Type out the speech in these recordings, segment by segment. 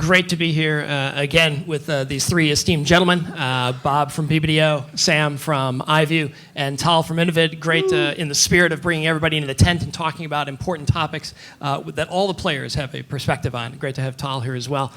great to be here again with these three esteemed gentlemen, Bob from BBDO, Sam from Eyeview, and Tal from Innovid. Great in the spirit of bringing everybody into the tent and talking about important topics that all the players have a perspective on. Great to have Tal here as well.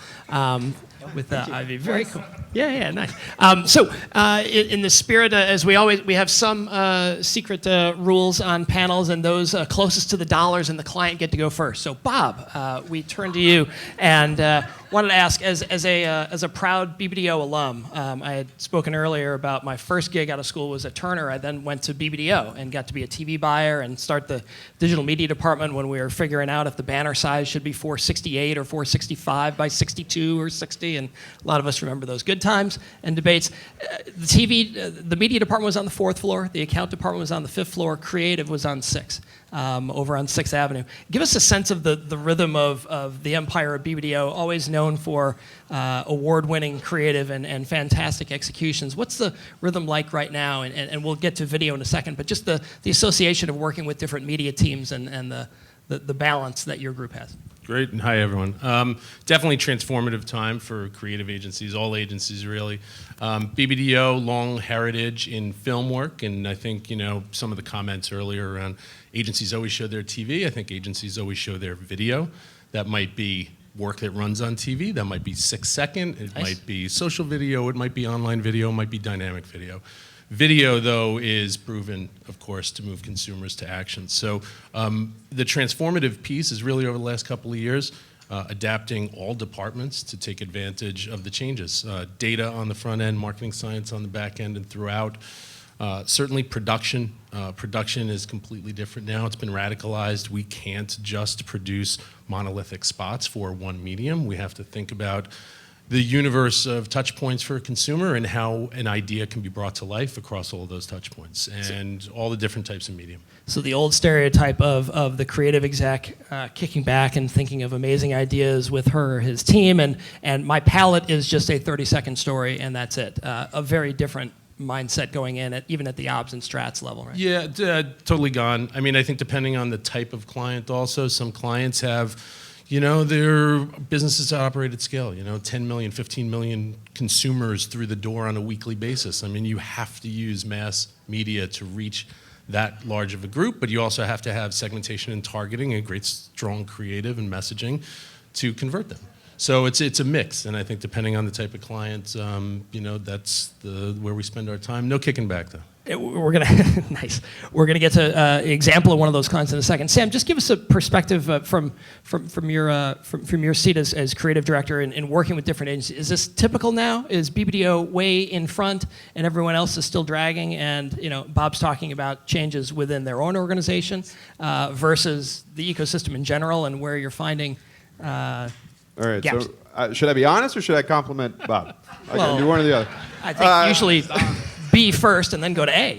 With Eyeview. Very cool. Yeah, nice. In the spirit, as we have some secret rules on panels, and those closest to the dollars and the client get to go first. So, Bob, we turn to you, and wanted to ask, as a proud BBDO alum, I had spoken earlier about my first gig out of school was at Turner. I then went to BBDO and got to be a TV buyer and start the digital media department when we were figuring out if the banner size should be 468 or 465 by 62 or 60. And a lot of us remember those good times and debates. The media department was on the 4th floor. The account department was on the 5th floor. Creative was on 6th, over on 6th Avenue. Give us a sense of the rhythm of the empire of BBDO, always known for award-winning creative and fantastic executions. What's the rhythm like right now? And we'll get to video in a second, but just the association of working with different media teams and the balance that your group has. Great, and hi everyone. Definitely transformative time for creative agencies, all agencies really. BBDO, long heritage in film work, and I think some of the comments earlier around agencies always show their TV. I think agencies always show their video. That might be work that runs on TV, that might be 6-second, it might be social video, it might be online video, it might be dynamic video. Video, though, is proven, of course, to move consumers to action. So the transformative piece is really over the last couple of years, adapting all departments to take advantage of the changes. Data on the front end, marketing science on the back end and throughout. Certainly production. Production is completely different now. It's been radicalized. We can't just produce monolithic spots for one medium. We have to think about the universe of touch points for a consumer and how an idea can be brought to life across all of those touch points and all the different types of medium. So the old stereotype of the creative exec kicking back and thinking of amazing ideas with her or his team, and my palette is just a 30-second story and that's it. A very different mindset going in, even at the ops and strats level, right? Yeah, totally gone. I mean, I think depending on the type of client also, some clients have their businesses operate at scale, 10 million, 15 million consumers through the door on a weekly basis. I mean, you have to use mass media to reach that large of a group, but you also have to have segmentation and targeting and great, strong creative and messaging to convert them. So it's a mix, and I think depending on the type of client, that's where we spend our time. No kicking back, though. We're gonna nice. We're gonna get to an example of one of those clients in a second. Sam, just give us a perspective from your seat as creative director in working with different agencies. Is this typical now? Is BBDO way in front and everyone else is still dragging? And Bob's talking about changes within their own organization versus the ecosystem in general, and where you're finding. All right. Gaps. So should I be honest or should I compliment Bob? I can do one or the other. I think usually. B first and then go to A,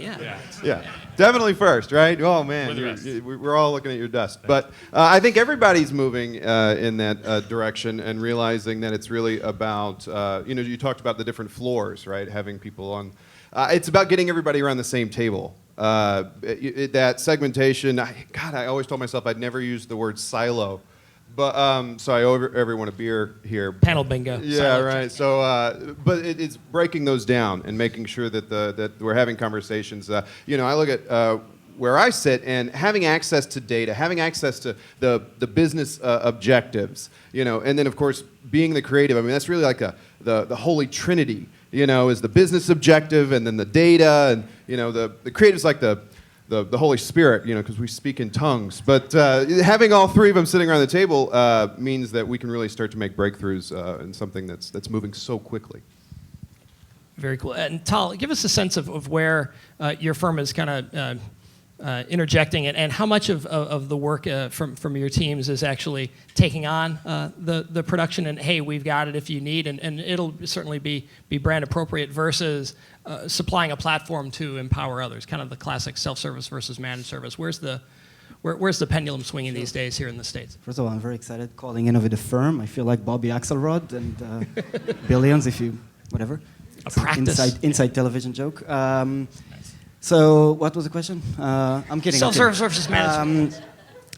Yeah, definitely first, right? Oh man, we're all looking at your desk. But I think everybody's moving in that direction and realizing that it's really about, you talked about the different floors, right? Having people on, it's about getting everybody around the same table. That segmentation, I always told myself I'd never use the word silo. But so I owe everyone a beer here. Panel bingo. Yeah, right. So, but it's breaking those down and making sure that we're having conversations. I look at where I sit and having access to data, having access to the business objectives. And then of course being the creative. I mean, that's really like the holy trinity. Is the business objective and then the data and the creative is like the Holy Spirit, because we speak in tongues. But having all three of them sitting around the table means that we can really start to make breakthroughs in something that's moving so quickly. Very cool. And Tal, give us a sense of where your firm is kind of interjecting and how much of the work from your teams is actually taking on the production and, hey, we've got it if you need, and it'll certainly be brand appropriate versus supplying a platform to empower others, kind of the classic self-service versus managed service. Where's the pendulum swinging these days here in the States? First of all, I'm very excited calling Innovid a firm. I feel like Bobby Axelrod and Billions, if you, whatever. A practice. Inside television joke. So what was the question? I'm kidding. Self-service versus managed.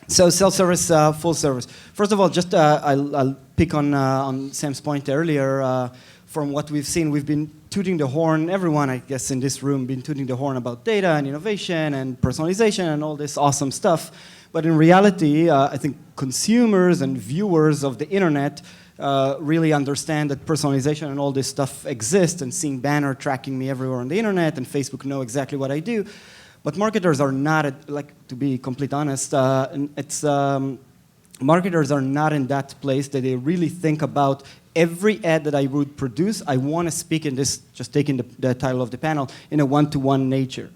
So self-service, full service. First of all, just I'll pick on Sam's point earlier. From what we've seen, we've been tooting the horn. Everyone, I guess, in this room, been tooting the horn about data and innovation and personalization and all this awesome stuff. But in reality, I think consumers and viewers of the internet really understand that personalization and all this stuff exists, and seeing banner tracking me everywhere on the internet, and Facebook know exactly what I do. But marketers are not, like, to be completely honest, marketers are not in that place that they really think about every ad that I would produce. I want to speak in this, just taking the title of the panel, in a one-to-one nature.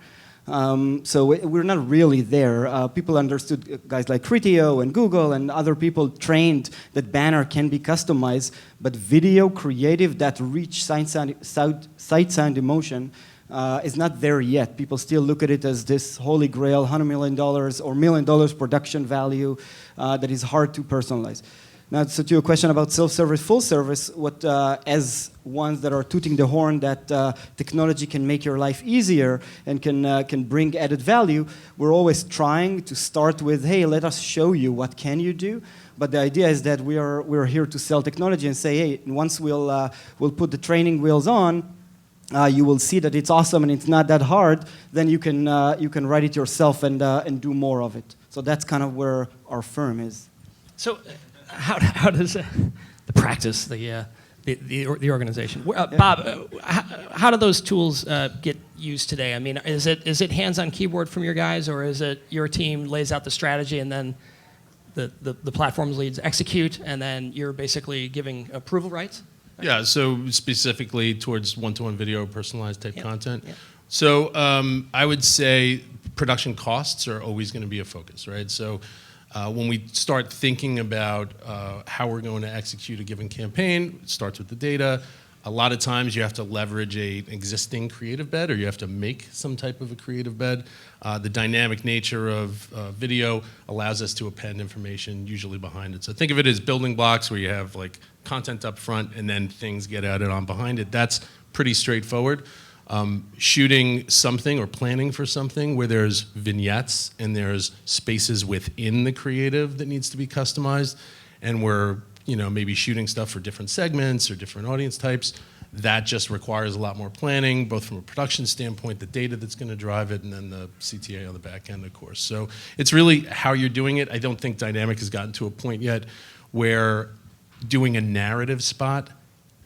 So we're not really there. People understood, guys like Criteo and Google and other people trained that banner can be customized, but video creative that reach sight, sound, emotion is not there yet. People still look at it as this holy grail, $100 million or $1 million production value that is hard to personalize. Now, so to your question about self-service, full service, what as ones that are tooting the horn that technology can make your life easier and can bring added value, we're always trying to start with, hey, let us show you what can you do. But the idea is that we're here to sell technology and say, hey, once we'll put the training wheels on, you will see that it's awesome and it's not that hard. Then you can write it yourself and do more of it. So that's kind of where our firm is. So, how does the practice, the organization, Bob? How do those tools get used today? I mean, is it hands on keyboard from your guys, or is it your team lays out the strategy and then the platforms leads execute, and then you're basically giving approval rights? Yeah, so specifically towards one-to-one video, personalized type content. Yep. So I would say production costs are always going to be a focus, right? So when we start thinking about how we're going to execute a given campaign, it starts with the data. A lot of times you have to leverage an existing creative bed, or you have to make some type of a creative bed. The dynamic nature of video allows us to append information usually behind it. So think of it as building blocks where you have like content up front and then things get added on behind it. That's pretty straightforward. Shooting something or planning for something where there's vignettes and there's spaces within the creative that needs to be customized, and we're maybe shooting stuff for different segments or different audience types, that just requires a lot more planning, both from a production standpoint, the data that's going to drive it, and then the CTA on the back end, of course. So it's really how you're doing it. I don't think Dynamic has gotten to a point yet where doing a narrative spot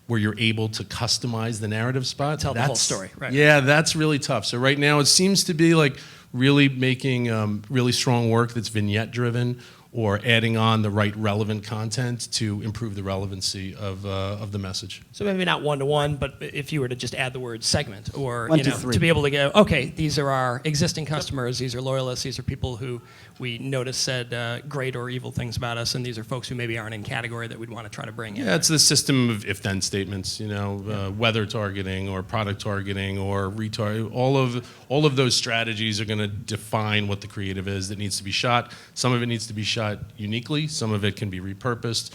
where you're able to customize the narrative spot. Tell the whole story, right? Yeah, that's really tough. So right now it seems to be like really making really strong work that's vignette driven, or adding on the right relevant content to improve the relevancy of the message. So maybe not one-to-one, but if you were to just add the word segment, or One to three. to be able to go, okay, these are our existing customers, these are loyalists, these are people who we noticed said great or evil things about us, and these are folks who maybe aren't in category that we'd want to try to bring in. Yeah, it's the system of if-then statements, weather targeting or product targeting or retarget. All of those strategies are going to define what the creative is that needs to be shot. Some of it needs to be shot uniquely. Some of it can be repurposed.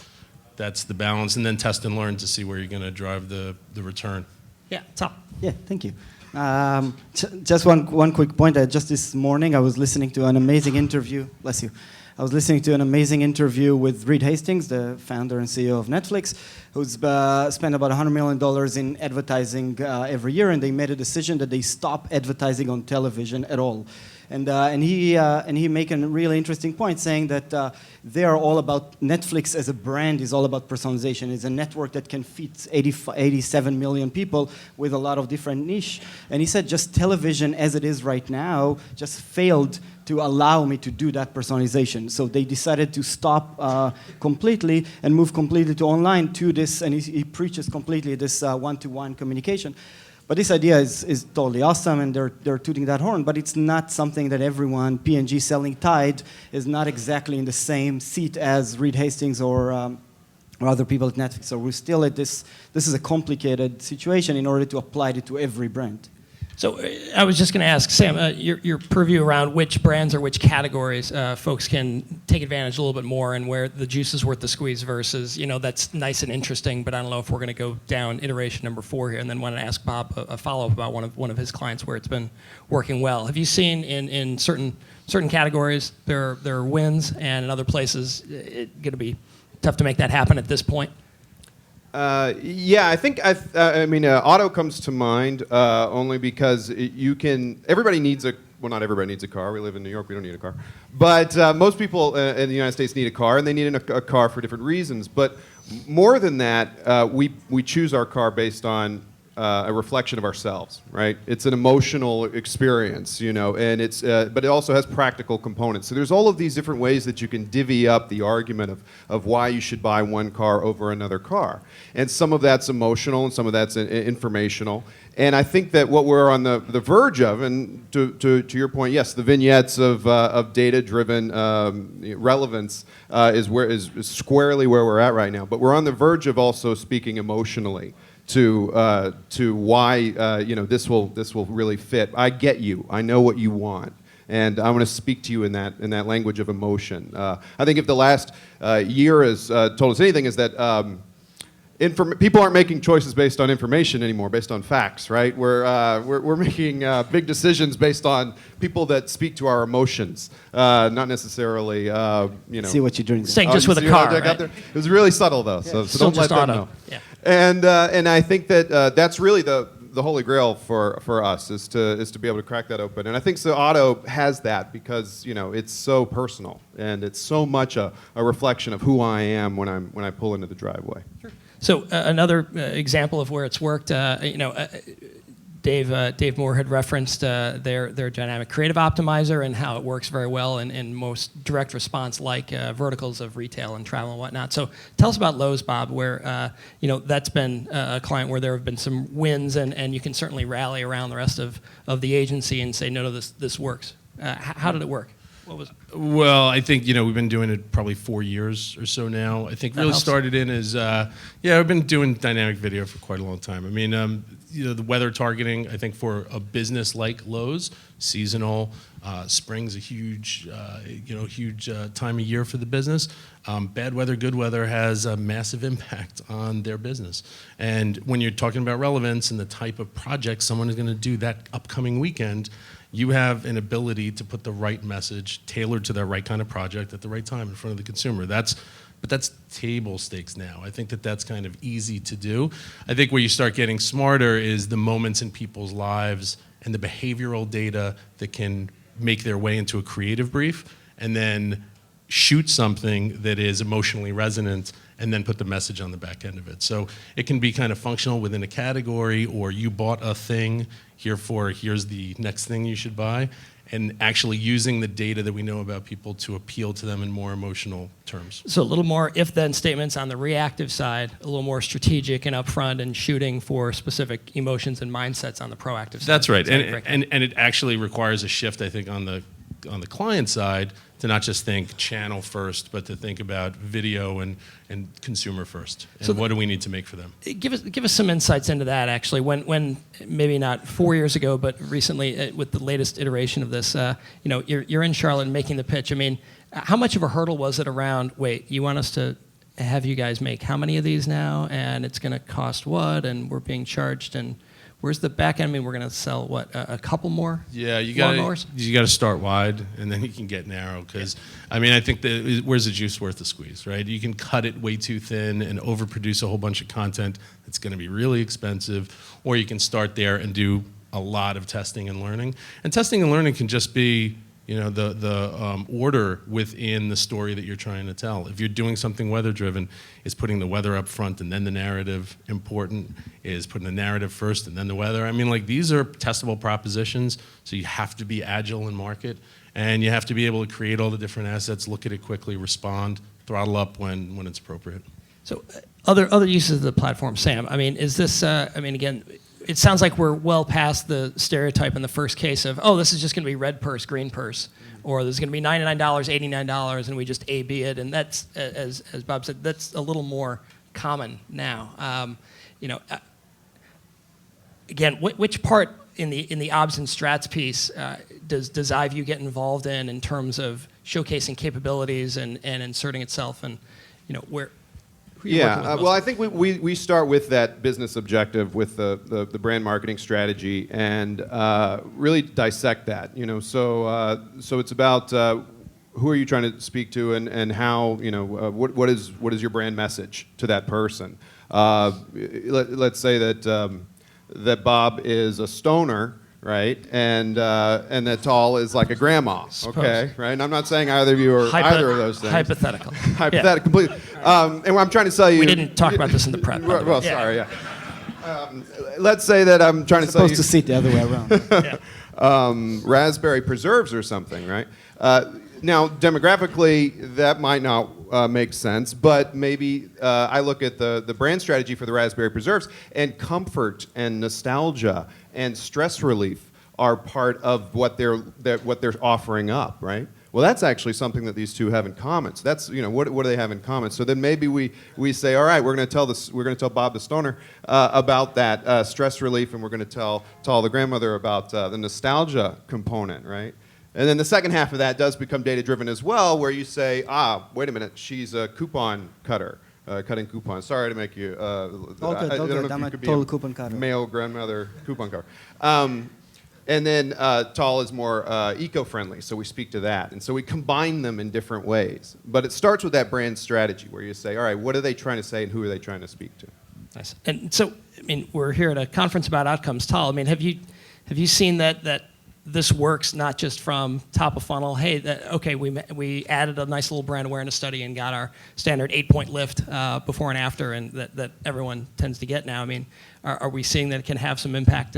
That's the balance. And then test and learn to see where you're going to drive the return. Yeah, Tal. Yeah, thank you. Just one quick point. Just this morning, I was listening to an amazing interview. Bless you. I was listening to an amazing interview with Reed Hastings, the founder and CEO of Netflix, who's spent about $100 million in advertising every year, and they made a decision that they stop advertising on television at all. And he made a really interesting point, saying that they are all about, Netflix as a brand is all about personalization. It's a network that can feed 87 million people with a lot of different niche. And he said just television as it is right now just failed to allow me to do that personalization. So they decided to stop completely and move completely to online to this, and he preaches completely this one-to-one communication. But this idea is totally awesome, and they're tooting that horn, but it's not something that everyone, P&G selling Tide, is not exactly in the same seat as Reed Hastings or other people at Netflix. So we're still at this is a complicated situation in order to apply it to every brand. So I was just going to ask, Sam, your purview around which brands or which categories folks can take advantage a little bit more, and where the juice is worth the squeeze versus, that's nice and interesting, but I don't know if we're going to go down iteration number 4 here. And then want to ask Bob a follow-up about one of his clients where it's been working well. Have you seen in certain certain categories there are wins, and in other places it's going to be tough to make that happen at this point. Yeah, I think auto comes to mind only because everybody needs well, not everybody needs a car. We live in New York, we don't need a car. But most people in the United States need a car, and they need a car for different reasons. But more than that, we choose our car based on a reflection of ourselves, right? It's an emotional experience, and but it also has practical components. So there's all of these different ways that you can divvy up the argument of why you should buy one car over another car. And some of that's emotional and some of that's informational. And I think that what we're on the verge of, and to your point, yes, the vignettes of data-driven relevance is squarely where we're at right now. But we're on the verge of also speaking emotionally to why this will really fit. I get you. I know what you want, and I want to speak to you in that language of emotion. I think if the last year has told us anything, is that people aren't making choices based on information anymore, based on facts, right? We're making big decisions based on people that speak to our emotions, not necessarily See what you're doing. Saying just with a car, right? It was really subtle though, so don't let them know. Yeah. And I think that that's really the holy grail for us is to be able to crack that open. And I think so auto has that because it's so personal and it's so much a reflection of who I am when I pull into the driveway. Sure. So another example of where it's worked, Dave Moore had referenced their dynamic creative optimizer and how it works very well in most direct response like verticals of retail and travel and whatnot. So tell us about Lowe's, Bob, where that's been a client where there have been some wins and you can certainly rally around the rest of the agency and say, no, this works. How did it work? What was it? Well, I think we've been doing it probably 4 years or so now. I think really started in as I've been doing dynamic video for quite a long time. I mean, the weather targeting. I think for a business like Lowe's, seasonal, spring's a huge time of year for the business. Bad weather, good weather has a massive impact on their business. And when you're talking about relevance and the type of project someone is going to do that upcoming weekend, you have an ability to put the right message tailored to the right kind of project at the right time in front of the consumer. But that's table stakes now. I think that's kind of easy to do. I think where you start getting smarter is the moments in people's lives and the behavioral data that can make their way into a creative brief and then shoot something that is emotionally resonant and then put the message on the back end of it. So it can be kind of functional within a category, or you bought a thing, here's the next thing you should buy, and actually using the data that we know about people to appeal to them in more emotional terms. So a little more if-then statements on the reactive side, a little more strategic and upfront and shooting for specific emotions and mindsets on the proactive side. That's right, and it actually requires a shift, I think, on the client side to not just think channel first, but to think about video and consumer first. And so what do we need to make for them? Give us some insights into that, actually. When maybe not 4 years ago, but recently with the latest iteration of this, you're in Charlotte and making the pitch. I mean, how much of a hurdle was it around, wait, you want us to have you guys make how many of these now? And it's going to cost what? And we're being charged and where's the back end? I mean, we're going to sell, what, a couple more? Yeah, you got to start wide, and then you can get narrow. Because, I mean, I think where's the juice worth the squeeze, right? You can cut it way too thin and overproduce a whole bunch of content that's going to be really expensive, or you can start there and do a lot of testing and learning. And testing and learning can just be the order within the story that you're trying to tell. If you're doing something weather-driven, is putting the weather up front and then the narrative important? Is putting the narrative first and then the weather? I mean, these are testable propositions, so you have to be agile in market, and you have to be able to create all the different assets, look at it quickly, respond, throttle up when it's appropriate. So other uses of the platform, Sam, I mean, is this, again, it sounds like we're well past the stereotype in the first case of, oh, this is just going to be red purse, green purse, or there's going to be $99, $89, and we just A/B it, and that's, as Bob said, that's a little more common now. Again, which part in the obs and strats piece does Eyeview get involved in terms of showcasing capabilities and inserting itself, and who you working with most? Well, I think we start with that business objective, with the brand marketing strategy, and really dissect that. So it's about who are you trying to speak to, and how, what is your brand message to that person. Let's say that Bob is a stoner, right, and that Tal is like a grandma, okay, right? And I'm not saying either of you are either of those things. Hypothetical. Hypothetical, completely. And what I'm trying to tell you... We didn't talk about this in the prep. Well, sorry, let's say that I'm trying to tell you... Supposed to see it the other way around. Raspberry preserves or something, right? Now, demographically, that might not make sense, but maybe I look at the brand strategy for the raspberry preserves, and comfort and nostalgia and stress relief are part of what they're offering up, right? Well, that's actually something that these two have in common. So that's, what do they have in common? So then maybe we say, all right, we're going to tell Bob the stoner about that stress relief, and we're going to tell Tal the grandmother about the nostalgia component, right? And then the second half of that does become data-driven as well, where you say, wait a minute, she's a coupon cutter, cutting coupons. Sorry to make you... All good. I'm a total coupon cutter. Male grandmother coupon cutter. And then Tal is more eco-friendly, so we speak to that. And so we combine them in different ways. But it starts with that brand strategy, where you say, all right, what are they trying to say, and who are they trying to speak to? Nice. And so, we're here at a conference about outcomes. Tal, have you seen that this works not just from top of funnel? Hey, we added a nice little brand awareness study and got our standard 8-point lift before and after, and that everyone tends to get now. Are we seeing that it can have some impact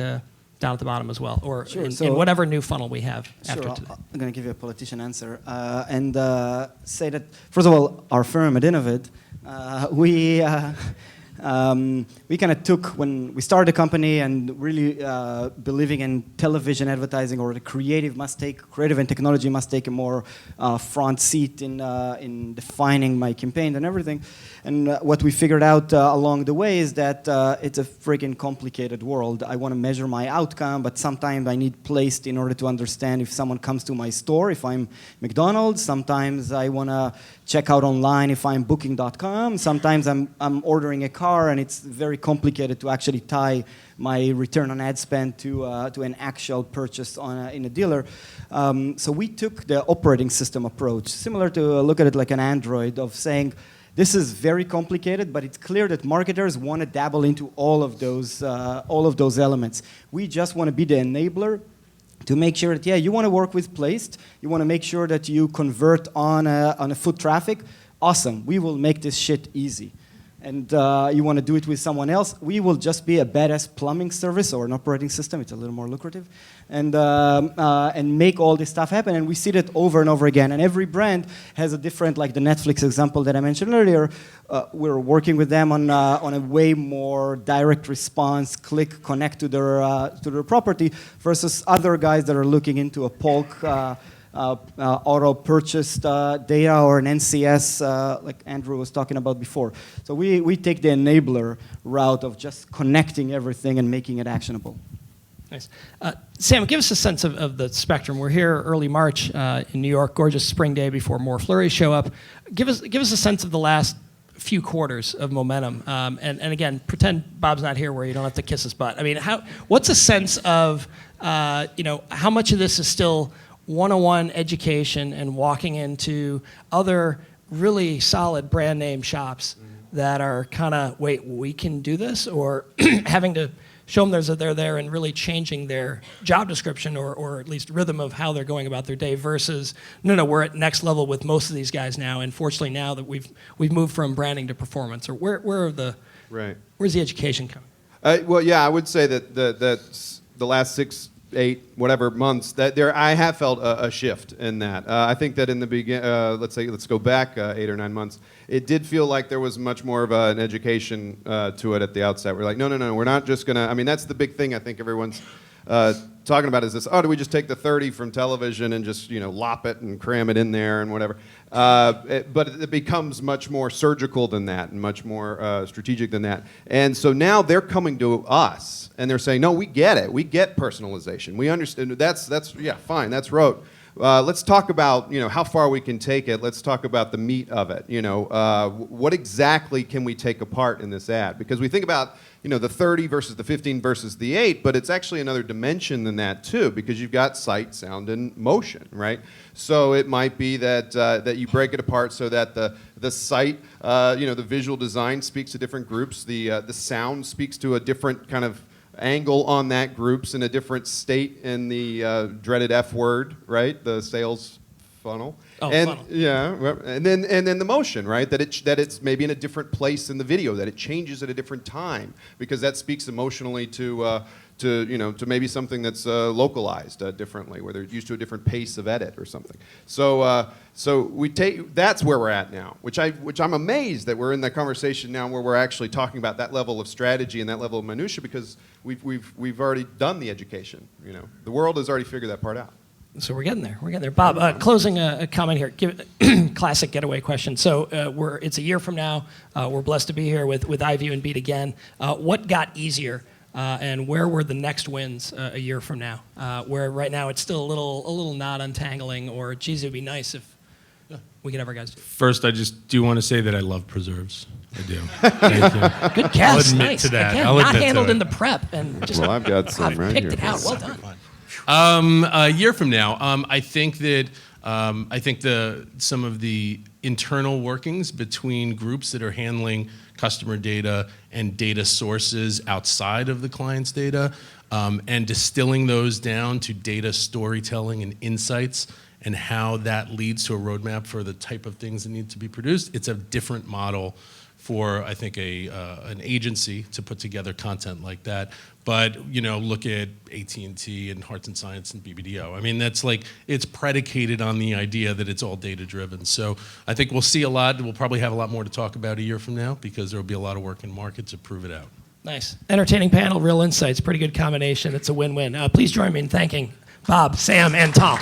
down at the bottom as well, or sure. in whatever new funnel we have after Sure, today? I'm going to give you a politician answer and say that, first of all, our firm at Innovid, we kind of took, when we started the company and really believing in television advertising, or the creative and technology must take a more front seat in defining my campaign and everything. And what we figured out along the way is that it's a freaking complicated world. I want to measure my outcome, but sometimes I need placed in order to understand if someone comes to my store, if I'm McDonald's. Sometimes I want to check out online if I'm booking.com. Sometimes I'm ordering a car, and it's very complicated to actually tie my return on ad spend to an actual purchase in a dealer. So we took the operating system approach, similar to look at it like an Android, of saying, this is very complicated, but it's clear that marketers want to dabble into all of those elements. We just want to be the enabler to make sure that, you want to work with placed, you want to make sure that you convert on a foot traffic, awesome, we will make this shit easy. And you want to do it with someone else, we will just be a badass plumbing service or an operating system, it's a little more lucrative, and make all this stuff happen. And we see that over and over again. And every brand has a different, like the Netflix example that I mentioned earlier, we're working with them on a way more direct response, click, connect to their property, versus other guys that are looking into a bulk auto purchased data, or an NCS, like Andrew was talking about before. So we take the enabler route of just connecting everything and making it actionable. Nice. Sam, give us a sense of the spectrum. We're here early March in New York, gorgeous spring day before more flurries show up. Give us a sense of the last few quarters of momentum. And again, pretend Bob's not here where you don't have to kiss his butt. What's a sense of, how much of this is still one-on-one education and walking into other really solid brand name shops that are kind of, wait, we can do this? Or having to show them they're there and really changing their job description or at least rhythm of how they're going about their day versus, no, we're at next level with most of these guys now. And fortunately now that we've moved from branding to performance, or where's the education coming? Well, yeah, I would say that the last 6, 8, whatever months, I have felt a shift in that. I think that in the beginning, let's go back 8 or 9 months, it did feel like there was much more of an education to it at the outset. We're like, no, we're not just going to, that's the big thing I think everyone's talking about is this, do we just take the 30 from television and just, lop it and cram it in there and whatever. But it becomes much more surgical than that and much more strategic than that. And so now they're coming to us and they're saying, no, we get it. We get personalization. We understand. That's fine. That's rote. let's talk about, how far we can take it. Let's talk about the meat of it. What exactly can we take apart in this ad? Because we think about, the 30 versus the 15 versus the 8, but it's actually another dimension than that too, because you've got sight, sound, and motion, right? So it might be that that you break it apart so that the sight, the visual design speaks to different groups, the sound speaks to a different kind of angle on that groups in a different state in the dreaded F word, right? The sales funnel. Oh, and funnel. yeah, and then the motion, right? That it's maybe in a different place in the video, that it changes at a different time, because that speaks emotionally to maybe something that's localized differently, where they're used to a different pace of edit or something. So that's where we're at now, which I'm amazed that we're in that conversation now where we're actually talking about that level of strategy and that level of minutia, because we've already done the education. The world has already figured that part out. So we're getting there. We're getting there. Bob, closing a comment here. Classic getaway question. So it's a year from now. We're blessed to be here with Eyeview and Beat again. What got easier, and where were the next wins a year from now? Where right now it's still a little not untangling, or geez, it would be nice if we could have our guys do it. First, I just do want to say that I love preserves. I do. Thank you. Good guess. I'll admit Nice. to that. Again, I'll not admit to handled it. in the prep, and just Well, I've got some I've right picked here. it out. Well done. A year from now, I think that some of the internal workings between groups that are handling customer data and data sources outside of the client's data, and distilling those down to data storytelling and insights, and how that leads to a roadmap for the type of things that need to be produced. It's a different model for, I think, an agency to put together content like that. But look at AT&T and Hearts and Science and BBDO. I mean, it's predicated on the idea that it's all data driven. So I think we'll see a lot. We'll probably have a lot more to talk about a year from now, because there will be a lot of work in market to prove it out. Nice. Entertaining panel, real insights. Pretty good combination. It's a win-win. Please join me in thanking Bob, Sam, and Tal.